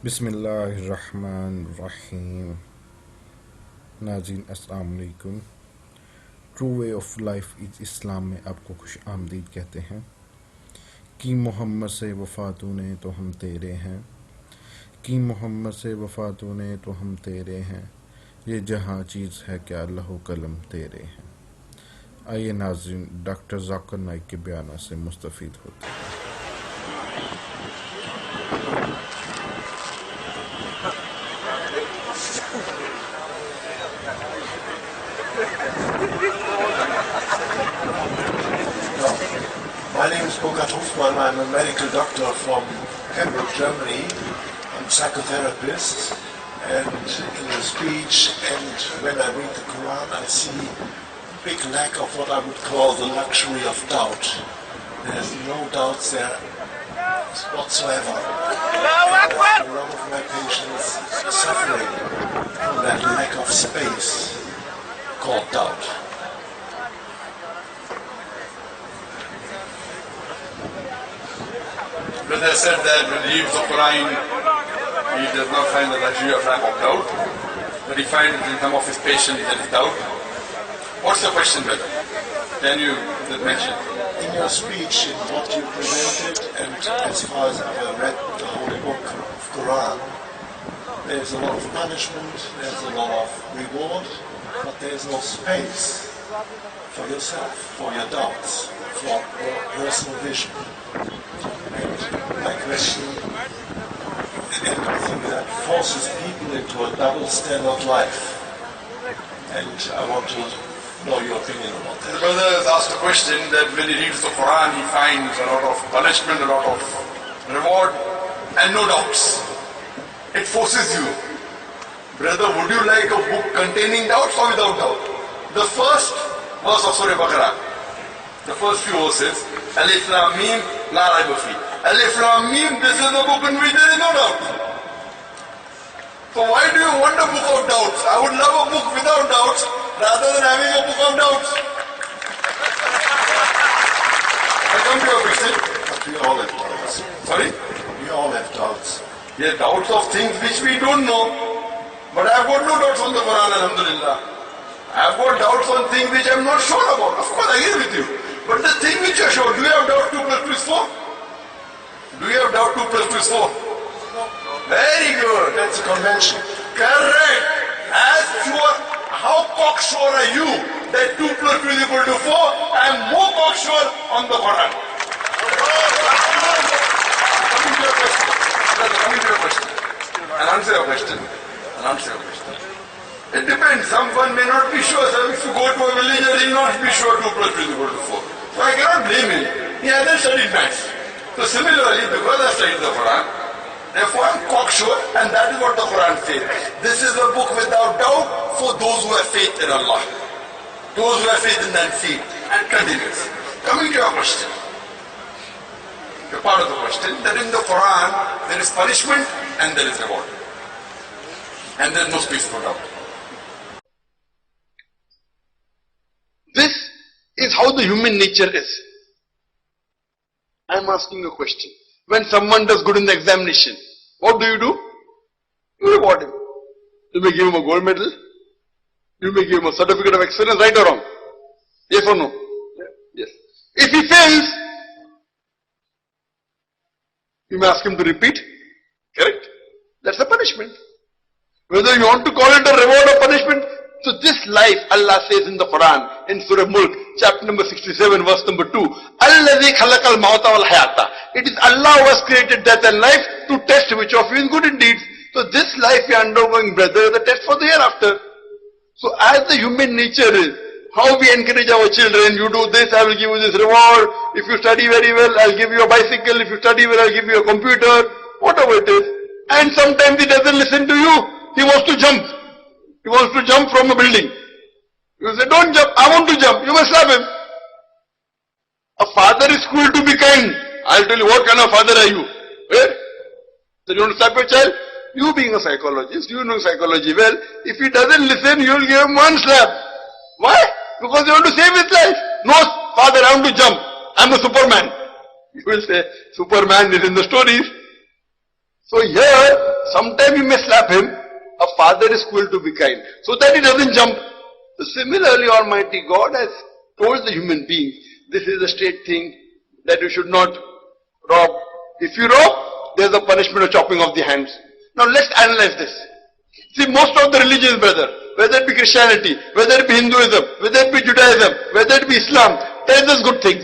बिस्मिल्लाहिर्रहमानिर्रहीम। नाज़रीन अस्सलाम वालेकुम। True way of life is इस्लाम में आपको खुश आमदीद कहते हैं कि मोहम्मद से वफ़ा तूने तो हम तेरे हैं, कि मोहम्मद से वफ़ा तूने तो हम तेरे हैं, ये जहाँ चीज़ है क्या लहू कलम तेरे हैं। आइए नाज़रीन डॉक्टर जाकिर नाइक के बयान से मुस्तफ़ीद होते हैं। My name is Burkhard Hofmann. I'm a medical doctor from Hamburg, Germany. I'm a psychotherapist, and in the speech and when I read the Quran, I see a big lack of what I would call the luxury of doubt. There's no doubts there whatsoever. And a lot of my patients suffering from that lack of space called doubt. Brother said that when he reads the Quran, he does not find the luxury of lack of doubt, but he finds in some of his patients there is doubt. What's the question, brother? Can you mention? In your speech, in what you presented, and as far as I've read the holy book of Quran, there's a lot of punishment, there's a lot of reward, but there's no space for yourself, for your doubts, for your personal vision. And my question, anything that forces people into a double standard life, and I want to know your opinion about The that. brother has asked a question that when he reads the Quran, he finds a lot of punishment, a lot of reward, and no doubts. It forces you. Brother, would you like a book containing doubts or without doubt? The first verse of Surah Baqarah, the first few verses, Alif Lam Mim, La Raiba Fi. Alif Lam Mim, this is the book in which there is no doubt. So why do you want a book of doubts? I would love a book without doubts rather than having a book of doubts. I come to your question. But we all have doubts. Sorry? We all have doubts. Yes, doubts of things which we don't know. But I have got no doubts on the Quran, alhamdulillah. I have got doubts on things which I am not sure about. Of course, I agree with you. But the thing which you are sure, do you have doubt 2 plus 2 is 4? Do you have doubt 2 plus 2 is 4? Very good. That's a convention. Correct. As sure, how cocksure are you that 2 plus 2 is equal to 4? I am more cocksure on the Quran. Coming to your question. Coming to your question. I'll answer your question. I'll answer your question. It depends. Someone may not be sure. So if you go to a villager, he will not be sure 2 plus 2 is equal to 4. So I cannot blame him. He hasn't studied maths. So similarly, because I studied the Quran, therefore I am cocksure, and that is what the Quran says. This is a book without doubt for those who have faith in Allah. Those who have faith in the unseen. And continues. Coming to your question. The part of the question, that in the Quran, there is punishment and there is reward. And there is no space for doubt. This is how the human nature is. I am asking a question. When someone does good in the examination, what do? You reward him. You may give him a gold medal. You may give him a certificate of excellence, right or wrong? Yes or no? Yes. If he fails, you may ask him to repeat. Correct? That's a punishment. Whether you want to call it a reward or punishment. So this life, Allah says in the Quran, in Surah Mulk, chapter number 67, verse number 2, Alladhi khalaqal mawta wal hayata. It is Allah who has created death and life to test which of you is good indeed. So this life you are undergoing, brother, is a test for the hereafter. So as the human nature is, how we encourage our children, you do this, I will give you this reward. If you study very well, I'll give you a bicycle. If you study well, I'll give you a computer. Whatever it is. And sometimes he doesn't listen to you. He wants to jump. He wants to jump from a building. You say, don't jump, I want to jump. You must slap him. A father is cruel to be kind. I'll tell you, what kind of father are you? Where? So you want to slap your child? You being a psychologist, you know psychology well. If he doesn't listen, you will give him one slap. Why? Because you want to save his life. No, father, I want to jump. I'm a Superman. You will say, Superman is in the stories. So here, sometime you may slap him. A father is cruel to be kind, so that he doesn't jump. So similarly, Almighty God has told the human being, this is a straight thing, that you should not rob. If you rob, there's a punishment of chopping off the hands. Now let's analyze this. See, most of the religions, brother, whether it be Christianity, whether it be Hinduism, whether it be Judaism, whether it be Islam, tells us good things.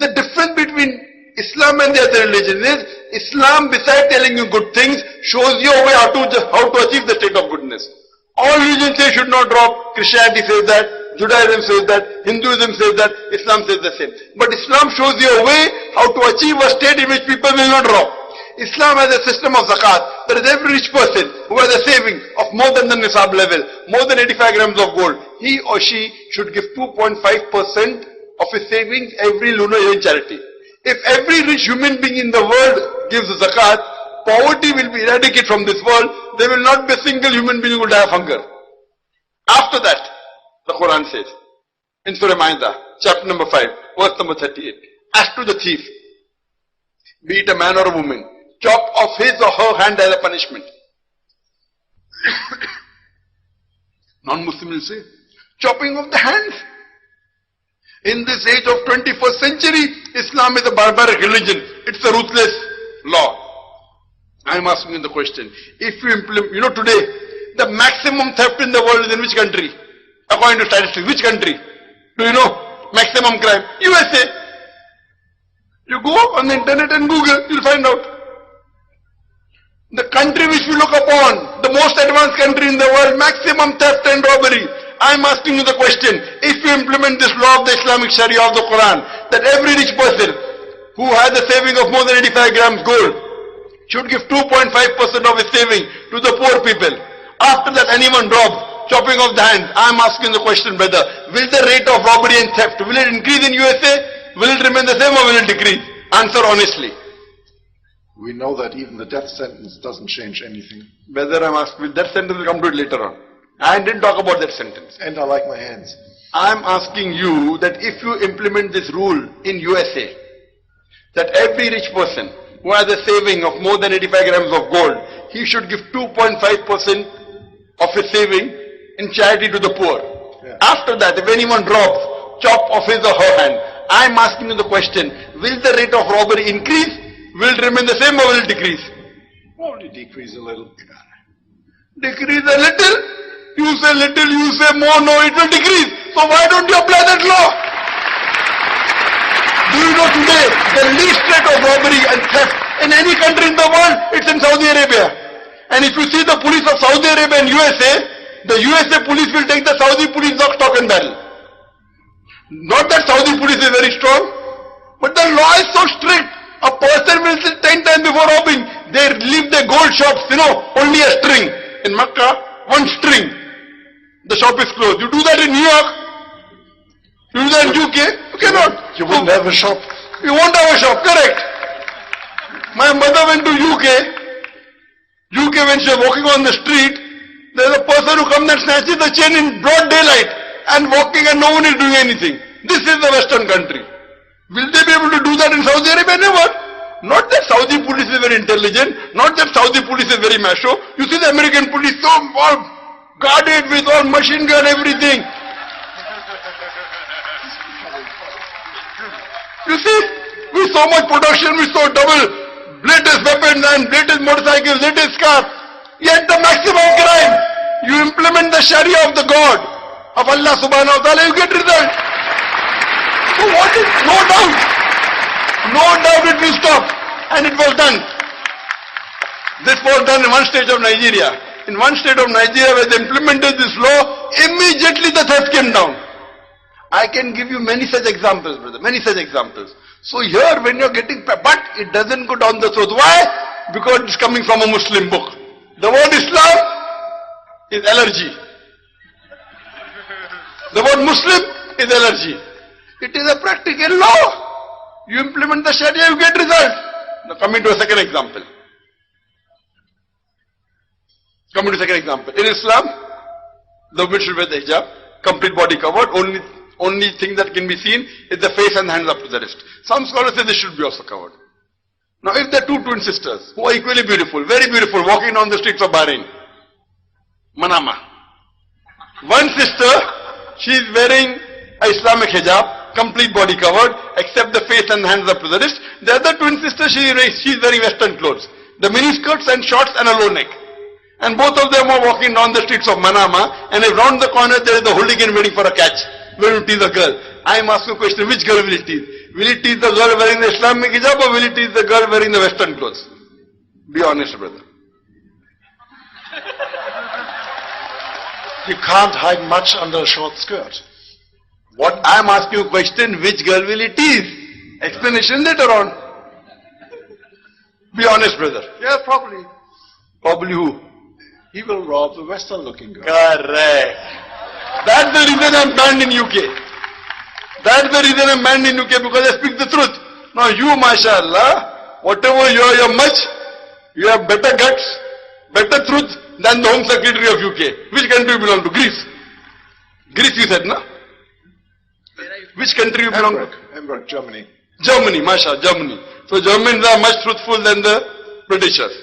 The difference between Islam and the other religions is, Islam, besides telling you good things, shows you a way how to achieve the state of goodness. All religions say you should not rob. Christianity says that, Judaism says that, Hinduism says that, Islam says the same. But Islam shows you a way how to achieve a state in which people will not rob. Islam has a system of zakat. There is every rich person who has a saving of more than the nisab level, more than 85 grams of gold. He or she should give 2.5% of his savings every lunar year in charity. If every rich human being in the world gives zakat, poverty will be eradicated from this world. There will not be a single human being who will die of hunger. After that, the Quran says, in Surah Ma'idah, chapter number 5, verse number 38, as to the thief, be it a man or a woman, chop off his or her hand as a punishment. Non Muslim will say, chopping off the hands. In this age of 21st century, Islam is a barbaric religion. It's a ruthless law. I'm asking you the question. If you implement, today, the maximum theft in the world is in which country? According to statistics, which country? Do you know? Maximum crime. USA. You go on the internet and Google, you'll find out. The country which we look upon, the most advanced country in the world, maximum theft and robbery. I'm asking you the question, if you implement this law of the Islamic Sharia of the Quran, that every rich person who has a saving of more than 85 grams gold should give 2.5% of his saving to the poor people. After that, anyone robs, chopping off the hands. I'm asking the question, brother, will the rate of robbery and theft, will it increase in USA? Will it remain the same or will it decrease? Answer honestly. We know that even the death sentence doesn't change anything. Brother, I'm asking, that sentence will come to it later on. I didn't talk about that sentence. And I like my hands. I'm asking you that if you implement this rule in USA, that every rich person who has a saving of more than 85 grams of gold, he should give 2.5% of his saving in charity to the poor. Yeah. After that, if anyone robs, chop off his or her hand. I'm asking you the question, will the rate of robbery increase? Will it remain the same or will it decrease? Only decrease a little. Decrease a little? You say little, you say more, no, it will decrease. So why don't you apply that law? Do you know today, the least rate of robbery and theft in any country in the world, it's in Saudi Arabia. And if you see the police of Saudi Arabia and USA, the USA police will take the Saudi police lock, stock and barrel. Not that Saudi police is very strong, but the law is so strict. A person will sit 10 times before robbing. They leave their gold shops, only a string. In Makkah, one string. The shop is closed. You do that in New York. You do that in UK. You cannot. You wouldn't have a shop. You won't have a shop, correct. My mother went to UK. UK when she was walking on the street, there's a person who comes and snatches the chain in broad daylight and walking and no one is doing anything. This is the Western country. Will they be able to do that in Saudi Arabia? Never. Not that Saudi police is very intelligent, not that Saudi police is very macho. You see the American police so all guarded with all machine gun, everything. You see, with so much production, with so double latest weapons and latest motorcycles, latest cars, yet the maximum crime, you implement the Sharia of the God of Allah subhanahu wa ta'ala, you get result. So what is, no doubt it will stop, and it was done. This was done in one state of Nigeria. In one state of Nigeria where they implemented this law, immediately the theft came down. I can give you many such examples, brother, many such examples. So here when you're getting, but it doesn't go down the throat. Why? Because it's coming from a Muslim book. The word Islam is allergy. The word Muslim is allergy. It is a practical law. You implement the Sharia, you get result. Now coming to a second example. Coming to second example. In Islam, the woman should wear the hijab, complete body covered, only thing that can be seen is the face and hands up to the wrist. Some scholars say this should be also covered. Now if there are two twin sisters who are equally beautiful, very beautiful, walking down the streets of Bahrain, Manama. One sister, she is wearing a Islamic hijab, complete body covered, except the face and hands up to the wrist. The other twin sister, she is wearing Western clothes. The mini skirts and shorts and a low neck. And both of them are walking down the streets of Manama, and around the corner there is a hooligan waiting for a catch, waiting to tease a girl. I am asking a question, which girl will it tease? Will it tease the girl wearing the Islamic hijab, or will it tease the girl wearing the Western clothes? Be honest, brother. You can't hide much under a short skirt. What I am asking you a question, which girl will it tease? Explanation later on. Be honest, brother. Yeah, probably. Probably who? He will rob the Western looking girl. Correct. That's the reason I'm banned in UK. That's the reason I'm banned in UK, because I speak the truth. Now you, mashallah, whatever you're much, you have better guts, better truth than the Home Secretary of UK. Which country you belong to? Greece. Greece you said, no? Which country you belong to? Hamburg, Germany. Germany, mashallah, Germany. So Germans are much truthful than the Britishers.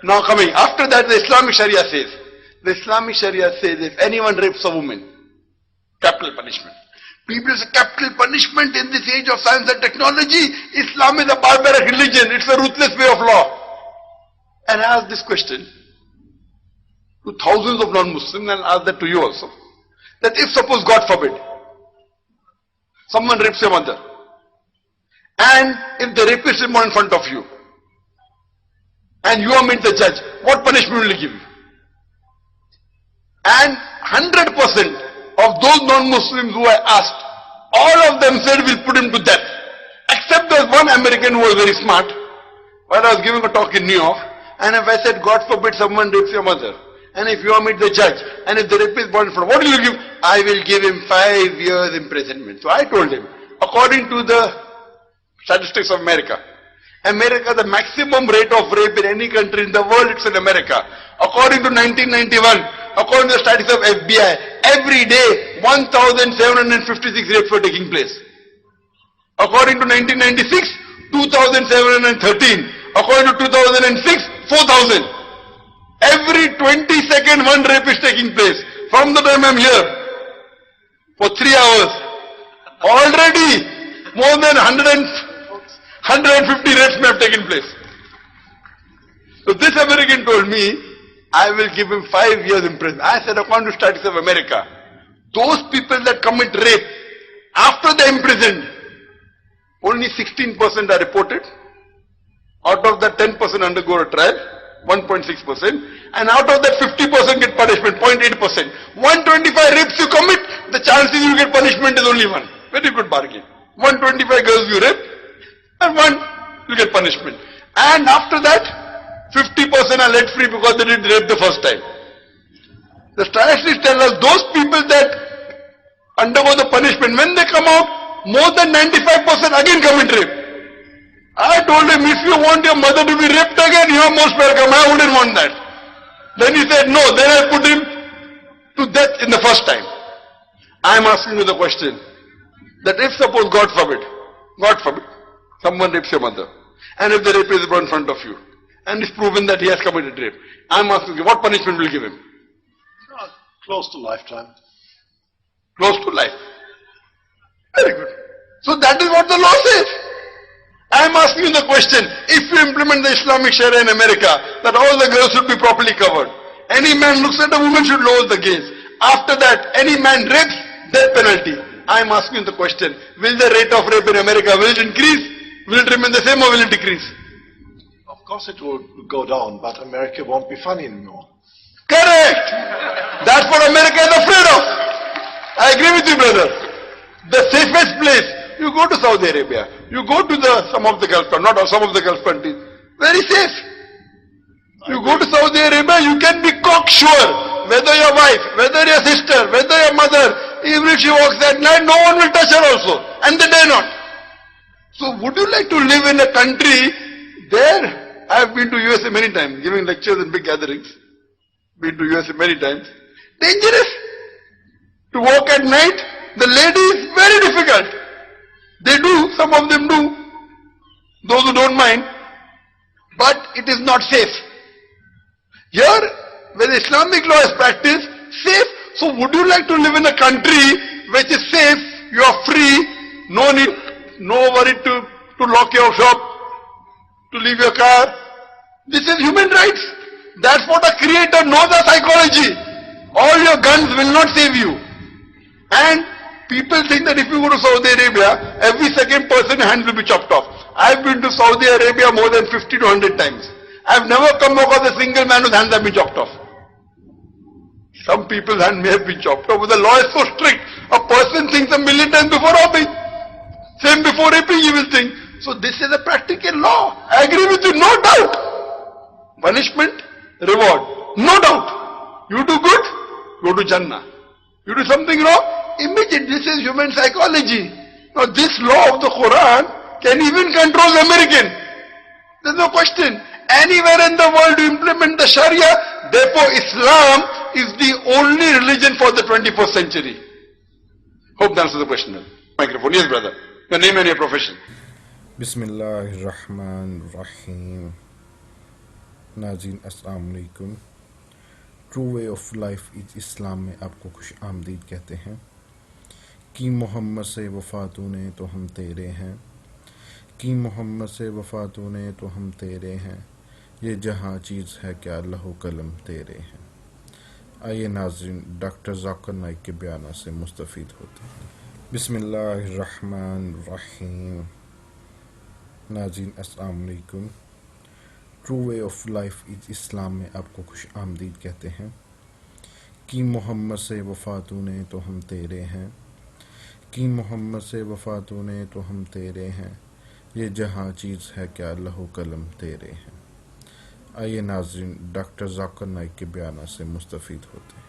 Now coming, after that the Islamic Sharia says, if anyone rapes a woman, capital punishment. People say capital punishment in this age of science and technology. Islam is a barbaric religion. It's a ruthless way of law. And I ask this question to thousands of non-Muslims, and I ask that to you also. That if suppose, God forbid, someone rapes your mother, and if the rapist is in front of you, and you are made the judge, what punishment will he give you? And 100% of those non-Muslims who I asked, all of them said we'll put him to death. Except there's one American who was very smart. While I was giving a talk in New York, and if I said, God forbid someone rapes your mother, and if you are made the judge, and if the rapist is born in front, what will you give? I will give him 5 years imprisonment. So I told him, according to the statistics of America, the maximum rate of rape in any country in the world, it's in America. According to 1991, according to the statistics of FBI, every day 1,756 rapes were taking place. According to 1996, 2,713. According to 2006, 4,000. Every 20 seconds one rape is taking place. From the time I'm here, for 3 hours, already more than 150 rapes may have taken place. So this American told me, I will give him 5 years in prison. I said, according to statistics of America, those people that commit rape, after they're imprisoned, only 16% are reported. Out of that, 10% undergo a trial, 1.6%. And out of that, 50% get punishment, 0.8%. 125 rapes you commit, the chances you get punishment is only 1. Very good bargain. 125 girls you rape, and 1 you get punishment. And after that, 50% are let free because they did rape the first time. The statistics tell us those people that undergo the punishment, when they come out, more than 95% again commit rape. I told him, if you want your mother to be raped again, you are most welcome. I wouldn't want that. Then he said, no. Then I put him to death in the first time. I am asking you the question, that if suppose, God forbid, someone rapes your mother, and if the rapist is brought in front of you, and it's proven that he has committed rape, I am asking you, what punishment will you give him? Close to lifetime. Close to life. Very good. So that is what the law says. I am asking you the question, if you implement the Islamic Sharia in America, that all the girls should be properly covered. Any man looks at a woman should lower the gaze. After that, any man rapes, death penalty. I am asking you the question, will the rate of rape in America, will it increase? Will it remain the same or will it decrease? Of course it will go down, but America won't be funny anymore. Correct! That's what America is afraid of. I agree with you, brother. The safest place, you go to Saudi Arabia, you go to some of the Gulf countries, not all, some of the Gulf countries, very safe. You go to Saudi Arabia, you can be cocksure, whether your wife, whether your sister, whether your mother, even if she walks at night, no one will touch her also, and they dare not. So would you like to live in a country there? I have been to USA many times, giving lectures in big gatherings. Been to USA many times. Dangerous. To walk at night, the lady is very difficult. They do, some of them do. those who don't mind, but it is not safe. Here, when Islamic law is practiced, safe. So would you like to live in a country which is safe, you are free, no need, no worry to lock your shop, to leave your car? This is human rights. That's what a creator knows the psychology. All your guns will not save you. And people think that if you go to Saudi Arabia, every second person hand will be chopped off. I've been to Saudi Arabia more than 50 to 100 times. I've never come across a single man whose hands have been chopped off. Some people's hand may have been chopped off, but the law is so strict. A person thinks a million times before robbing. Same before raping he will think. So this is a practical law. I agree with you, no doubt. Punishment, reward, no doubt. You do good, go to Jannah. You do something wrong, immediate. This is human psychology. Now this law of the Quran can even control the American. There's no question. Anywhere in the world you implement the Sharia, therefore Islam is the only religion for the 21st century. Hope that answers the question. Microphone. Yes, brother. Your name and your profession. बिस्मिल्लाहिर्रहमानिर्रहीम। नाज़रीन अस्सलाम वालेकुम। True way of life is इस्लाम में आपको खुश आमदीद कहते हैं कि मोहम्मद से वफा तूने तो हम तेरे हैं, कि मोहम्मद से वफा तूने तो हम तेरे हैं, ये जहाँ चीज़ है क्या लहू कलम तेरे हैं। आइए नाज़रीन डॉक्टर जाकिर नाइक के बयान से मुस्तफ़ीद होते हैं। बिस्मिल्लाहिर्रहमानिर्रहीम। नाज़रीन अस्सलाम वालेकुम। True way of life is इस्लाम में आपको खुश आमदीद कहते हैं कि मोहम्मद से वफा तूने तो हम तेरे हैं, कि मोहम्मद से वफा तूने तो हम तेरे हैं, ये जहाँ चीज़ है क्या लहू कलम तेरे हैं। आइए नाज़रीन डॉक्टर जाकिर नाइक के बयान से मुस्तफ़ीद होते हैं।